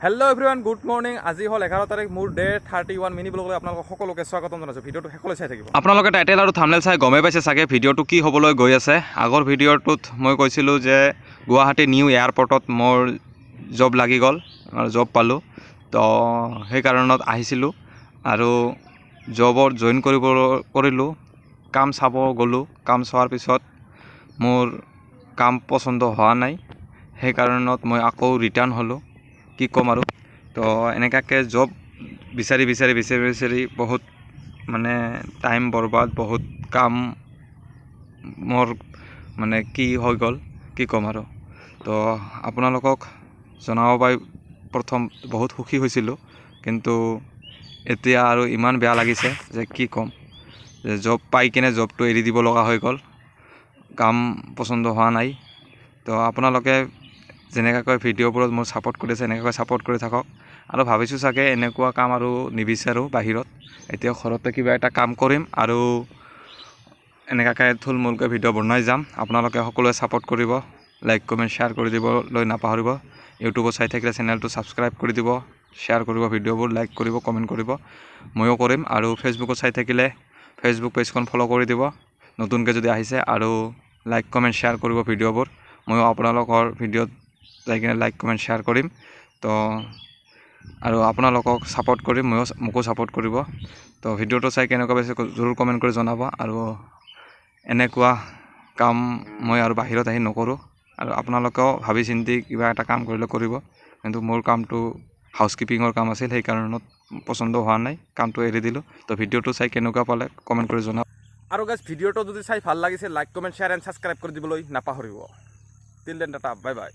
Hello' everyone, good morning. আজি হ'ল 11 তাৰিখ, মোৰ ডে 31 মিনি ব্লগলৈ আপোনালোকক সকলোকে স্বাগতম জনাইছোঁ। ভিডিঅ'টো শেষলৈ চাই থাকিব। আপোনালোকে টাইটেল আৰু থাম্বনেল চাই গমেই পাইছে চাগে ভিডিঅ'টো কি হ'বলৈ গৈ আছে। আগৰ ভিডিঅ'টোত মই কৈছিলোঁ যে গুৱাহাটী নিউ এয়াৰপৰ্টত মোৰ জব লাগি গ'ল, জব পালোঁ। তো সেই কাৰণত আহিছিলোঁ আৰু জবত জইন কৰিলোঁ। কাম চাব গ'লোঁ। কাম চোৱাৰ পিছত মোৰ কাম পচন্দ হোৱা নাই, সেই কাৰণত মই আকৌ ৰিটাৰ্ণ হ'লোঁ। কি ক'ম আৰু, তো এনেকুৱাকৈ জব বিচাৰি বহুত মানে টাইম বৰবাদ, বহুত কাম মোৰ মানে কি হৈ গ'ল, কি ক'ম আৰু। তো আপোনালোকক জনাব পাৰি প্ৰথম বহুত সুখী হৈছিলোঁ, কিন্তু এতিয়া আৰু ইমান বেয়া লাগিছে যে কি ক'ম, যে জব পাই কিনে জবটো এৰি দিব লগা হৈ গ'ল। কাম পচন্দ হোৱা নাই। তো আপোনালোকে যেনেকৈ ভিডিঅ'বোৰত মোৰ ছাপোৰ্ট কৰিছে এনেকৈ ছাপোৰ্ট কৰি থাকক। আৰু ভাবিছোঁ চাগে এনেকুৱা কাম আৰু নিবিচাৰোঁ বাহিৰত, এতিয়া ঘৰতে কিবা এটা কাম কৰিম আৰু এনেকুৱাকৈ থুলমূলকৈ ভিডিঅ' বনাই যাম। আপোনালোকে সকলোৱে ছাপোৰ্ট কৰিব, লাইক কমেণ্ট শ্বেয়াৰ কৰি দিবলৈ নাপাহৰিব। ইউটিউবত চাই থাকিলে চেনেলটো ছাবস্ক্ৰাইব কৰি দিব, শ্বেয়াৰ কৰিব ভিডিঅ'বোৰ, লাইক কৰিব, কমেণ্ট কৰিব, ময়ো কৰিম। আৰু ফেচবুকত চাই থাকিলে ফেচবুক পেজখন ফ'ল' কৰি দিব নতুনকৈ যদি আহিছে, আৰু লাইক কমেণ্ট শ্বেয়াৰ কৰিব ভিডিঅ'বোৰ। ময়ো আপোনালোকৰ ভিডিঅ'ত যাই কিনে লাইক কমেণ্ট শ্বেয়াৰ কৰিম। তো আৰু আপোনালোকক ছাপোৰ্ট কৰিম, মোকো ছাপোৰ্ট কৰিব। তো ভিডিঅ'টো চাই কেনেকুৱা পাইছে জৰুৰ কমেণ্ট কৰি জনাব। আৰু এনেকুৱা কাম মই আৰু বাহিৰত আহি নকৰোঁ, আৰু আপোনালোকেও ভাবি চিন্তি কিবা এটা কাম কৰিলে কৰিব। কিন্তু মোৰ কামটো হাউচকিপিঙৰ কাম আছিল, সেই কাৰণত পচন্দ হোৱা নাই, কামটো এৰি দিলোঁ। তো ভিডিঅ'টো চাই কেনেকুৱা পালে কমেণ্ট কৰি জনাব। আৰু গাইজ, ভিডিঅ'টো যদি চাই ভাল লাগিছে like comment share and subscribe কৰি দিবলৈ নাপাহৰিব। Till then Tata, bye bye.